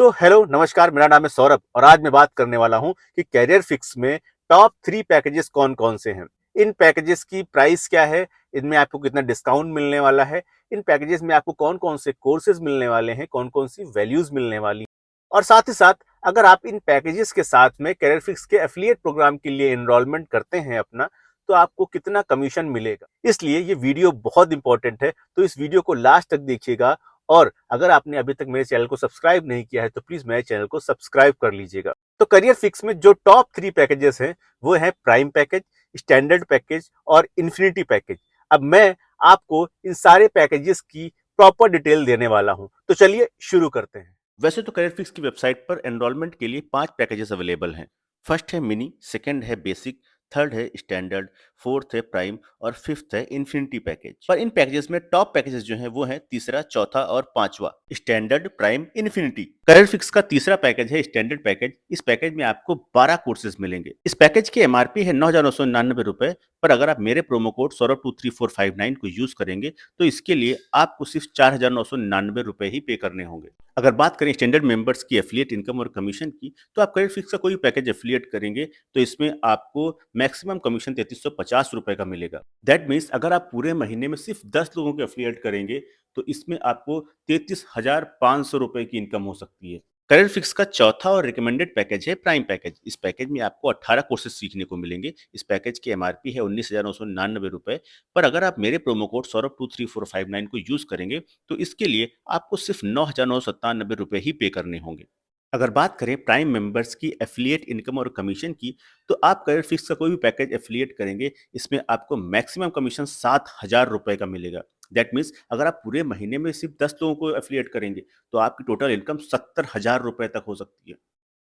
Hello नमस्कार, मेरा नाम है सौरभ और आज मैं बात करने वाला हूं कि कैरियर फिक्स में टॉप 3 पैकेजेस कौन-कौन से हैं। इन पैकेजेस की प्राइस क्या है, इनमें आपको कितना डिस्काउंट मिलने वाला है, इन पैकेजेस में आपको कौन-कौन से कोर्सेज मिलने वाले हैं, कौन-कौन सी वैल्यूज मिलने वाली हैं। और साथ ही साथ अगर आप इन पैकेजेस के साथ में कैरियर फिक्स के एफिलिएट प्रोग्राम के लिए एनरोलमेंट करते हैं अपना, तो आपको कितना कमीशन मिलेगा। इसलिए ये वीडियो बहुत इंपॉर्टेंट है, तो इस वीडियो को लास्ट तक देखिएगा। और अगर आपने अभी तक मेरे चैनल को सब्सक्राइब नहीं किया है तो प्लीज मेरे चैनल को सब्सक्राइब कर लीजिएगा। तो करियर फिक्स में जो टॉप 3 पैकेजेस हैं वो है प्राइम पैकेज, स्टैंडर्ड पैकेज और इन्फिनिटी पैकेज। अब मैं आपको इन सारे पैकेजेस की प्रॉपर डिटेल देने वाला हूं, तो चलिए शुरू करते हैं। वैसे तो करियर फिक्स की वेबसाइट पर एनरोलमेंट के लिए 5 पैकेजेस अवेलेबल हैं। फर्स्ट है मिनी, सेकंड है बेसिक, थर्ड है स्टैंडर्ड, फोर्थ है प्राइम और फिफ्थ है इन्फिनिटी पैकेज। पर इन पैकेजेस में टॉप पैकेजेस जो हैं वो हैं तीसरा, चौथा और पांचवा, standard, prime, infinity. Career fix का तीसरा पैकेज है स्टैंडर्ड पैकेज। इस पैकेज में आपको 12 कोर्सेज मिलेंगे। इस पैकेज की एमआरपी है 9,999 रुपए, पर अगर आप मेरे प्रोमो कोड सौरभ23459 को यूज करेंगे तो इसके लिए आपको सिर्फ 4,999 रुपए ही पे करने होंगे। अगर बात करें स्टैंडर्ड मेंबर्स की एफिलिएट इनकम और कमीशन की, तो आप करियर फिक्स का कोई पैकेज एफिलिएट करेंगे तो इसमें आपको मैक्सिमम कमीशन 3350 रुपए का मिलेगा। दैट मीन्स अगर आप पूरे महीने में सिर्फ 10 लोगों को एफिलिएट करेंगे तो इसमें आपको 33,500 रुपए की इनकम हो सकती है। करियर फिक्स का चौथा और रिकमेंडेड पैकेज है प्राइम पैकेज। इस पैकेज में आपको 18 कोर्सेज सीखने को मिलेंगे। इस पैकेज की एमआरपी है 19,999 रुपए, पर अगर आप मेरे प्रोमो कोड सौरभ23459 को यूज करेंगे तो इसके लिए आपको सिर्फ 9,997 रुपए ही पे करने होंगे। अगर बात करें प्राइम मेंबर्स की एफिलिएट इनकम और कमीशन की, तो आप करियर फिक्स का कोई भी पैकेज एफिलिएट करेंगे, इसमें आपको मैक्सिमम कमीशन 7,000 रुपए का मिलेगा। दैट मीन्स अगर आप पूरे महीने में सिर्फ 10 लोगों को एफिलिएट करेंगे तो आपकी टोटल इनकम 70,000 रुपए तक हो सकती है।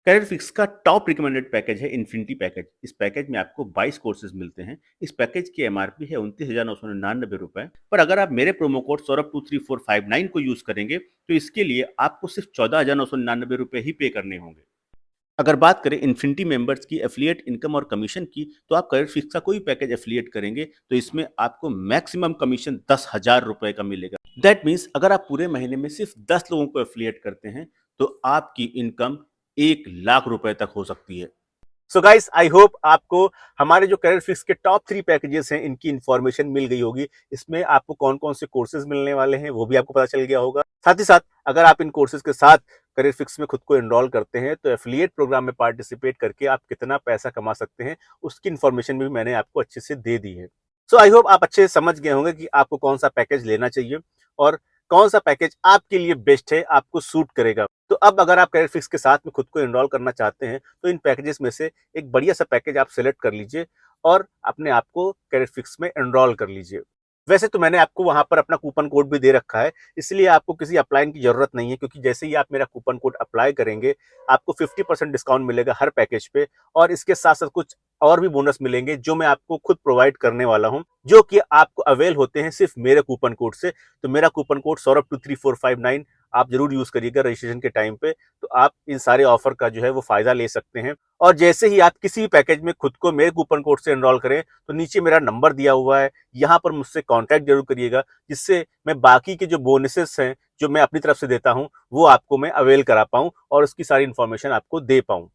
करियर फिक्स का टॉप रिकमेंडेड पैकेज है इन्फिनिटी पैकेज। इस पैकेज में आपको 22 कोर्सेज मिलते हैं। इस पैकेज की एमआरपी है 29,999 रुपए, पर अगर आप मेरे प्रोमो कोड सौरभ23459 को यूज करेंगे तो इसके लिए आपको सिर्फ 14,999 रुपए ही पे करने होंगे। अगर बात करें इन्फिनिटी मेंबर्स की एफिलिएट इनकम और कमीशन की, तो आप करियर फिक्स का कोई पैकेज एफिलिएट करेंगे तो इसमें आपको मैक्सिमम कमीशन 10,000 रुपए का मिलेगा। दैट मीन्स अगर आप पूरे महीने में सिर्फ 10 लोगों को एफिलिएट करते हैं तो आपकी इनकम 1,00,000 रुपए तक हो सकती है। सो गाइस, आई होप आपको हमारे जो करियर फिक्स के टॉप 3 पैकेजेस हैं इनकी इन्फॉर्मेशन मिल गई होगी। इसमें आपको कौन कौन से कोर्सेज मिलने वाले हैं वो भी आपको पता चल गया होगा। साथ ही साथ अगर आप इन कोर्सेज के साथ करियर फिक्स में खुद को एनरोल करते हैं तो एफिलिएट प्रोग्राम में पार्टिसिपेट करके आप कितना पैसा कमा सकते हैं, उसकी इन्फॉर्मेशन भी मैंने आपको अच्छे से दे दी है। सो आई होप आप अच्छे से समझ गए होंगे कि आपको कौन सा पैकेज लेना चाहिए और कौन सा पैकेज आपके लिए बेस्ट है, आपको सूट करेगा। तो अब अगर आप करियर फिक्स के साथ में खुद को एनरोल करना चाहते हैं तो इन पैकेजेस में से एक बढ़िया सा पैकेज आप सेलेक्ट कर लीजिए और अपने आप को करियर फिक्स में एनरोल कर लीजिए। वैसे तो मैंने आपको वहां पर अपना कूपन कोड भी दे रखा है, इसलिए आपको किसी अप्लाई की जरूरत नहीं है, क्योंकि जैसे ही आप मेरा कूपन कोड अप्लाई करेंगे आपको 50% डिस्काउंट मिलेगा हर पैकेज पे। और इसके साथ साथ कुछ और भी बोनस मिलेंगे जो मैं आपको खुद प्रोवाइड करने वाला हूं, जो कि आपको अवेल होते हैं सिर्फ मेरे कूपन कोड से। तो मेरा कूपन कोड सौरभ23459 आप जरूर यूज करिएगा रजिस्ट्रेशन के टाइम पे, तो आप इन सारे ऑफर का जो है वो फायदा ले सकते हैं। और जैसे ही आप किसी भी पैकेज में खुद को मेरे कूपन कोड से एनरोल करें तो नीचे मेरा नंबर दिया हुआ है, यहाँ पर मुझसे कांटेक्ट जरूर करिएगा, जिससे मैं बाकी के जो बोनसेस हैं जो मैं अपनी तरफ से देता हूँ वो आपको मैं अवेल करा पाऊँ और उसकी सारी इन्फॉर्मेशन आपको दे पाऊँ।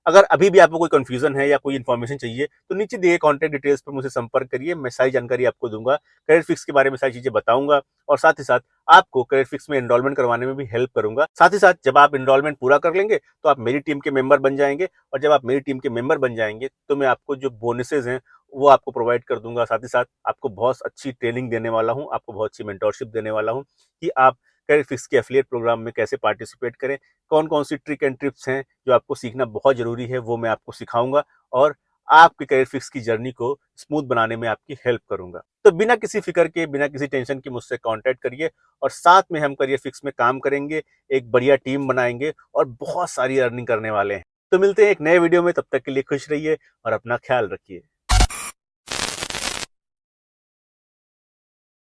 अगर अभी भी आपको कोई कंफ्यूजन है या कोई इन्फॉर्मेशन चाहिए तो नीचे दिए कॉन्टैक्ट डिटेल्स पर मुझे संपर्क करिए, मैं सारी जानकारी आपको दूंगा, करियर फिक्स के बारे में सारी चीजें बताऊंगा और साथ ही साथ आपको करियर फिक्स में एनरोलमेंट करवाने में भी हेल्प करूंगा। साथ ही साथ जब आप एनरोलमेंट पूरा कर लेंगे तो आप मेरी टीम के मेंबर बन जाएंगे और जब आप मेरी टीम के मेंबर बन जाएंगे तो मैं आपको जो बोनसेज हैं वो आपको प्रोवाइड कर दूंगा। साथ ही साथ आपको बहुत अच्छी ट्रेनिंग देने वाला हूँ, आपको बहुत अच्छी मेंटोरशिप देने वाला हूँ कि आप करियर फिक्स के एफिलिएट प्रोग्राम में कैसे पार्टिसिपेट करें, कौन कौन सी ट्रिक एंड ट्रिप्स हैं जो आपको सीखना बहुत जरूरी है वो मैं आपको सिखाऊंगा और आपके करियर फिक्स की जर्नी को स्मूथ बनाने में आपकी हेल्प करूंगा। तो बिना किसी फिक्र के, बिना किसी टेंशन के मुझसे कांटेक्ट करिए और साथ में हम करियर फिक्स में काम करेंगे, एक बढ़िया टीम बनाएंगे और बहुत सारी अर्निंग करने वाले हैं। तो मिलते हैं एक नए वीडियो में, तब तक के लिए खुश रहिए और अपना ख्याल रखिए।